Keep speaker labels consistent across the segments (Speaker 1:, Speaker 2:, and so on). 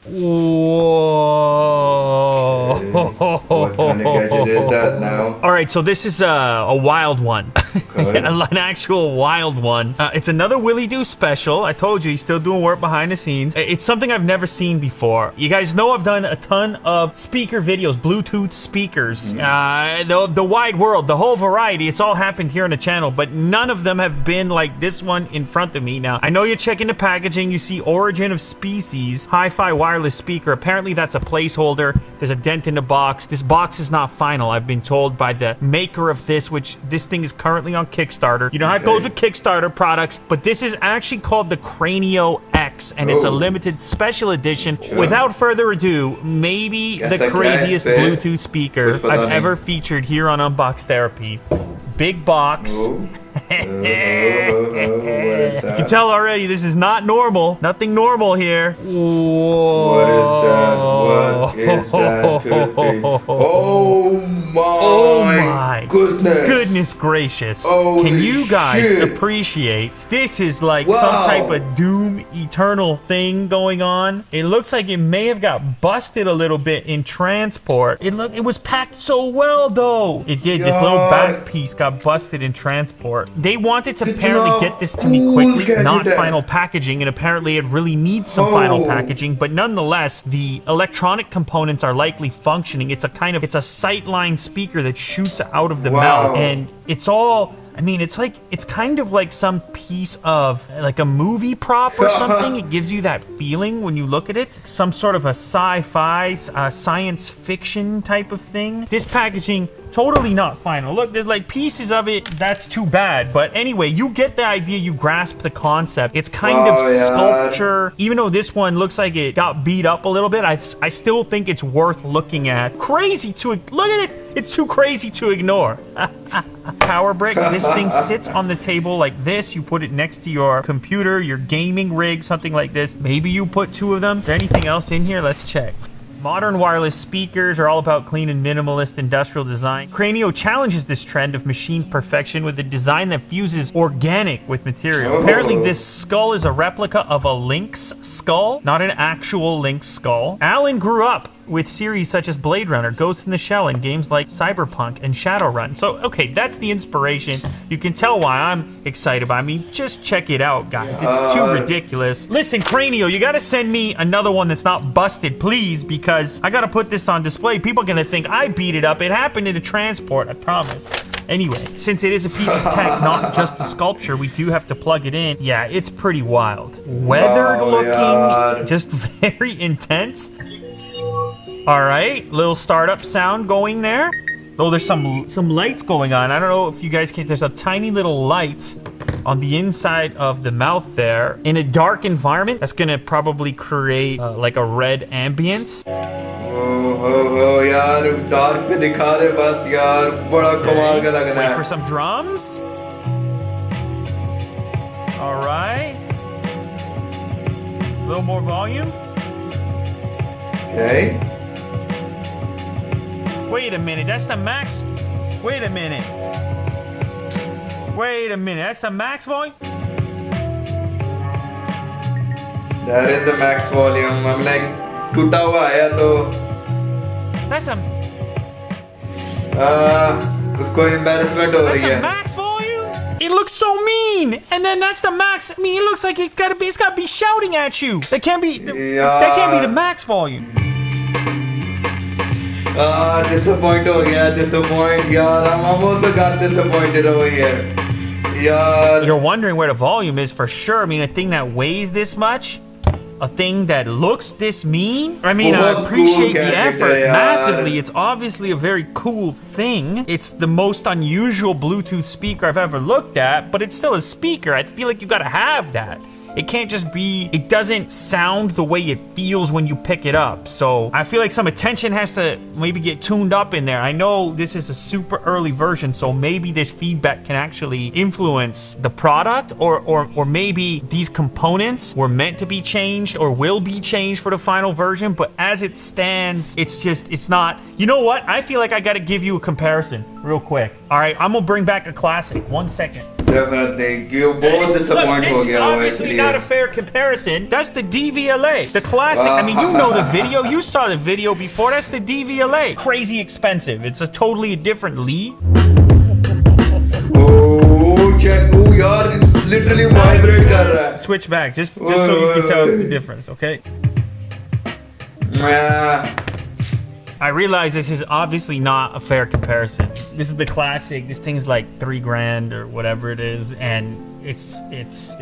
Speaker 1: Whoa.
Speaker 2: What kind of gadget is that now?
Speaker 1: All right, so this is a wild one.
Speaker 2: Okay.
Speaker 1: An actual wild one. It's another Willy Do special. I told you, he's still doing work behind the scenes. It's something I've never seen before. You guys know I've done a ton of speaker videos, Bluetooth speakers. The wide world, the whole variety, it's all happened here on the channel, but none of them have been like this one in front of me. Now, I know you're checking the packaging. You see Origin of Species, hi-fi wireless speaker. Apparently, that's a placeholder. There's a dent in the box. This box is not final, I've been told by the maker of this, which this thing is currently on Kickstarter. You know how it goes with Kickstarter products, but this is actually called the Cranio X, and it's a limited special edition. Without further ado, maybe the craziest Bluetooth speaker I've ever featured here on Unbox Therapy. Big box. You can tell already this is not normal. Nothing normal here. Whoa.
Speaker 2: What is that? What is that? Could be. Oh my goodness.
Speaker 1: Goodness gracious.
Speaker 2: Holy
Speaker 1: Can you guys
Speaker 2: shit.
Speaker 1: appreciate this? Is like some type of Doom Eternal thing going on. It looks like it may have got busted a little bit in transport. It was packed so well though. It did. This little back piece got busted in transport. They wanted to apparently get this to me quickly, not final packaging, and apparently it really needs some final packaging, but nonetheless, the electronic components are likely functioning. It's a sightline speaker that shoots out of the mouth, and it's all, I mean, it's kind of like some piece of like a movie prop or something. It gives you that feeling when you look at it. Some sort of a sci-fi, science fiction type of thing. This packaging, totally not final. Look, there's like pieces of it. That's too bad. But anyway, you get the idea. You grasp the concept. It's kind of sculpture. Even though this one looks like it got beat up a little bit, I still think it's worth looking at. Crazy to look at it. It's too crazy to ignore. Power brick. This thing sits on the table like this. You put it next to your computer, your gaming rig, something like this. Maybe you put two of them. Is there anything else in here? Let's check. Modern wireless speakers are all about clean and minimalist industrial design. Cranio challenges this trend of machine perfection with a design that fuses organic with material. Apparently, this skull is a replica of a lynx skull, not an actual lynx skull. Alan grew up with series such as Blade Runner, Ghost in the Shell, and games like Cyberpunk and Shadowrun. So, okay, that's the inspiration. You can tell why I'm excited by me. Just check it out, guys. It's too ridiculous. Listen, Cranio, you gotta send me another one that's not busted, please, because I gotta put this on display. People are gonna think I beat it up. It happened in a transport, I promise. Anyway, since it is a piece of tech, not just a sculpture, we do have to plug it in. Yeah, it's pretty wild. Weathered looking, just very intense. All right, little startup sound going there. Oh, there's some lights going on. I don't know if you guys can. There's a tiny little light on the inside of the mouth there. In a dark environment, that's gonna probably create like a red ambience.
Speaker 2: Oh, yaar, dark pe dikha de bas, yaar, bada kamal ka lagna hai.
Speaker 1: Wait for some drums. All right. A little more volume.
Speaker 2: Okay.
Speaker 1: Wait a minute, that's the max. Wait a minute. Wait a minute, that's the max volume?
Speaker 2: That is the max volume. I'm like, टूटा हुआ आया तो.
Speaker 1: That's a
Speaker 2: उसको embarrassment हो रही
Speaker 1: That's a
Speaker 2: है.
Speaker 1: max volume? It looks so mean. And then that's the max. I mean, it looks like it's gotta be shouting at you. That can't be the max volume.
Speaker 2: Disappoint हो गया, disappoint, yaar. I'm almost got disappointed over here. Yaar.
Speaker 1: You're wondering where the volume is for sure. I mean, a thing that weighs this much, a thing that looks this mean. I mean, I appreciate the effort massively. It's obviously a very cool thing. It's the most unusual Bluetooth speaker I've ever looked at, but it's still a speaker. I feel like you gotta have that. It can't just be, it doesn't sound the way it feels when you pick it up. So I feel like some attention has to maybe get tuned up in there. I know this is a super early version, so maybe this feedback can actually influence the product, or maybe these components were meant to be changed or will be changed for the final version. But as it stands, it's not. You know what? I feel like I gotta give you a comparison real quick. All right, I'm gonna bring back a classic. 1 second.
Speaker 2: definitely. You बहुत disappoint
Speaker 1: Look,
Speaker 2: हो
Speaker 1: this is
Speaker 2: गया वो
Speaker 1: obviously
Speaker 2: इसलिए.
Speaker 1: not a fair comparison. That's the DVLA, the classic. I mean, you know the video. You saw the video before. That's the DVLA. Crazy expensive. It's a totally different league.
Speaker 2: Oh, check. Oh, यार, it's literally vibrate कर रहा है.
Speaker 1: Switch back, just so you can tell the difference, okay? I realize this is obviously not a fair comparison. This is the classic. This thing's like $3,000 or whatever it is, and it's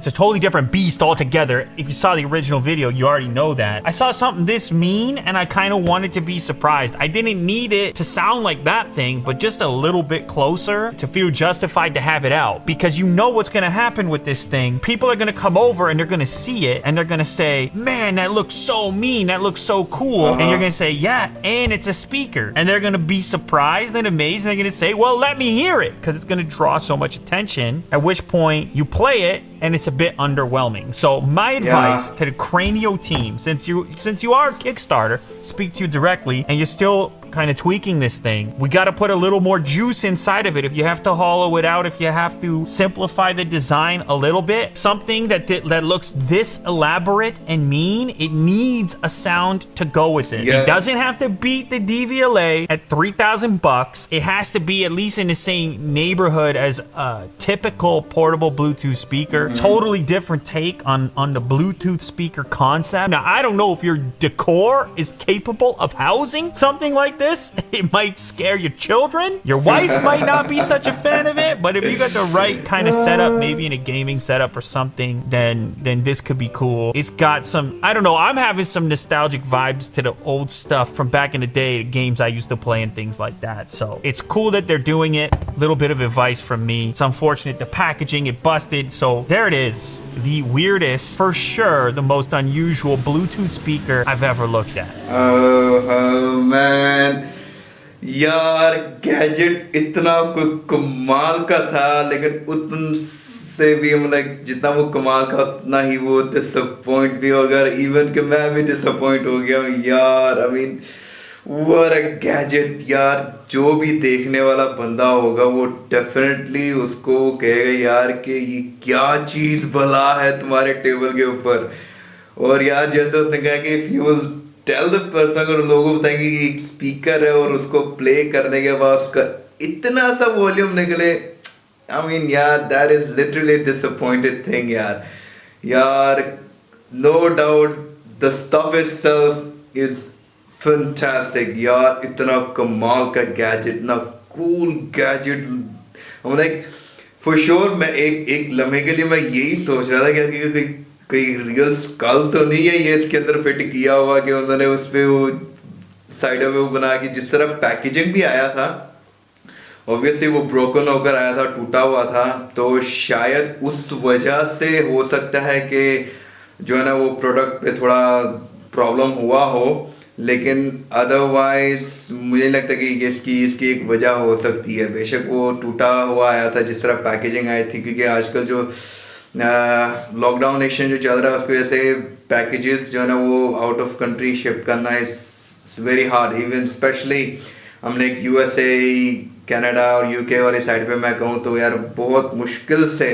Speaker 1: a totally different beast altogether. If you saw the original video, you already know that. I saw something this mean, and I kind of wanted to be surprised. I didn't need it to sound like that thing, but just a little bit closer to feel justified to have it out, because you know what's gonna happen with this thing. People are gonna come over and they're gonna see it, and they're gonna say, "Man, that looks so mean. That looks so cool." And you're gonna say, "Yeah, and it's a speaker." And they're gonna be surprised and amazed, and they're gonna say, "Well, let me hear it," because it's gonna draw so much attention. At which point you play it and it's a bit underwhelming. So my advice to the Cranio team, since you are a Kickstarter, speak to you directly, and you're still kind of tweaking this thing, we got to put a little more juice inside of it. If you have to hollow it out, if you have to simplify the design a little bit, something that looks this elaborate and mean, it needs a sound to go with it. It doesn't have to beat the DVLA at $3,000. It has to be at least in the same neighborhood as a typical portable Bluetooth speaker. Totally different take on the Bluetooth speaker concept. Now, I don't know if your decor is capable of housing something like this. It might scare your children. Your wife might not be such a fan of it, but if you got the right kind of setup, maybe in a gaming setup or something, then this could be cool. It's got some, I don't know, I'm having some nostalgic vibes to the old stuff from back in the day, the games I used to play and things like that. So it's cool that they're doing it. Little bit of advice from me. It's unfortunate the packaging, it busted. So there it is. The weirdest, for sure, the most unusual Bluetooth speaker I've ever looked at.
Speaker 2: Oh man. यार gadget इतना कोई कमाल का था, लेकिन उतन से भी मतलब जितना वो कमाल का उतना ही वो डिसअपॉइंट भी हो गया. इवन कि मैं भी डिसअपॉइंट हो गया हूँ यार. I mean what a gadget यार. जो भी देखने वाला बंदा होगा वो डेफिनेटली उसको कहेगा यार कि ये क्या चीज़ भला है तुम्हारे टेबल के ऊपर. और यार जैसे उसने कहा कि if you will tell the person, अगर लोगों को बताएंगे कि एक स्पीकर है और उसको प्ले करने के बाद उसका इतना सा वॉल्यूम निकले, I mean यार that is literally a disappointed thing यार. No doubt the stuff itself is fantastic यार. इतना कमाल का गैजेट, इतना cool gadget. I'm like for sure मैं एक लम्हे के लिए मैं यही सोच रहा था कि कोई रियल स्कल तो नहीं है ये इसके अंदर फिट किया हुआ, कि उन्होंने उस पे वो साइडों में वो बना के, जिस तरह पैकेजिंग भी आया था ऑब्वियसली वो ब्रोकन होकर आया था, टूटा हुआ था, तो शायद उस वजह से हो सकता है कि जो है ना वो प्रोडक्ट पे थोड़ा प्रॉब्लम हुआ हो. लेकिन अदरवाइज मुझे लगता है कि इसकी एक वजह हो सकती है. बेशक वो टूटा हुआ आया था जिस तरह पैकेजिंग आई थी, क्योंकि आजकल जो लॉकडाउन नेशन जो चल रहा है उसकी वजह से पैकेजेस जो है ना वो आउट ऑफ कंट्री शिप करना is very hard. Even specially हमने यूएसए, कनाडा और यूके वाली साइड पे मैं कहूँ तो यार बहुत मुश्किल से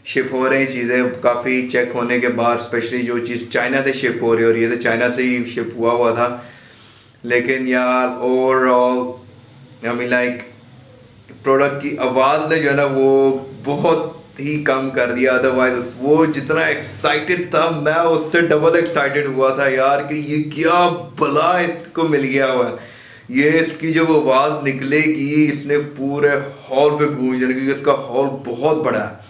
Speaker 2: शिप हो रही चीज़ें. काफ़ी चेक होने के बाद स्पेशली जो चीज़ चाइना से शिप हो रही है, और ये तो चाइना से ही शिप हुआ था. लेकिन यार overall I mean like product की आवाज़ ने जो है ना वो बहुत ही कम कर दिया. अदरवाइज वो जितना एक्साइटेड था मैं उससे डबल एक्साइटेड हुआ था यार कि ये क्या भला इसको मिल गया हुआ है. ये इसकी जब आवाज़ निकलेगी इसने पूरे हॉल पे गूंजने, क्योंकि इसका हॉल बहुत बड़ा है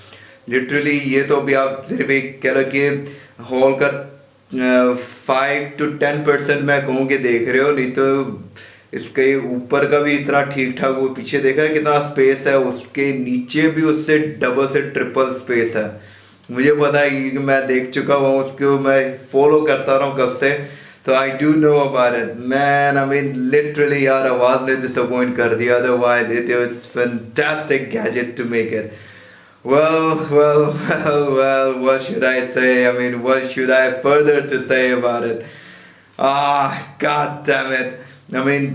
Speaker 2: लिटरली. ये तो अभी आप सिर्फ एक कह लो कि हॉल का 5 to 10% मैं कहूँ कि देख रहे हो, नहीं तो इसके ऊपर का भी इतना ठीक ठाक. वो पीछे देखा है कितना स्पेस है, उसके नीचे भी उससे डबल से ट्रिपल स्पेस है. मुझे पता है क्योंकि मैं देख चुका हूँ उसको, मैं फॉलो करता रहा हूँ कब से, तो I do know about it man. I mean literally यार आवाज़ ने डिसअपॉइंट कर दिया. Otherwise it was fantastic gadget to make it. Well, what should I say? I mean, what should I further to say about it? God damn it. I mean,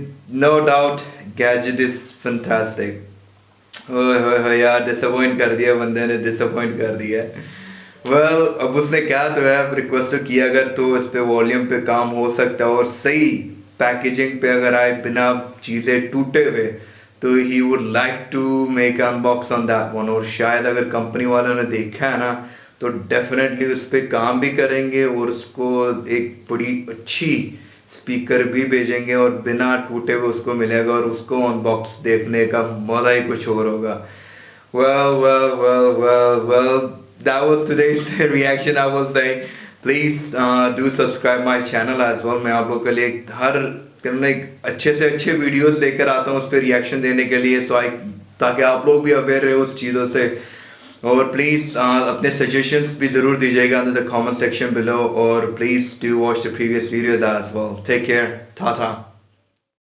Speaker 2: no doubt, Gadget is fantastic. ओए होए होए यार, disappoint कर दिया बंदे ने, disappoint कर दिया। वेल अब उसने क्या तो है, रिक्वेस्ट तो किया, अगर तो इस पे वॉल्यूम पे काम हो सकता है और सही पैकेजिंग पे अगर आए बिना चीज़ें टूटे हुए, तो he would like to make unbox on that one. और शायद अगर कंपनी वालों ने देखा है ना, तो डेफिनेटली उस पर काम भी करेंगे और उसको एक बड़ी अच्छी स्पीकर भी भेजेंगे और बिना टूटे हुए उसको मिलेगा और उसको अनबॉक्स देखने का मज़ा ही कुछ और होगा। Well, that was today's reaction. I was saying, please do subscribe my channel as well. मैं आप लोगों के लिए हर एक अच्छे से अच्छे वीडियोस लेकर आता हूँ उस पर रिएक्शन देने के लिए, ताकि आप लोग भी अवेयर रहे उस चीज़ों से। और प्लीज़ अपने सजेशंस भी ज़रूर दीजिएगा in the comment section below, और please do watch the previous videos as well. Take care, Tata.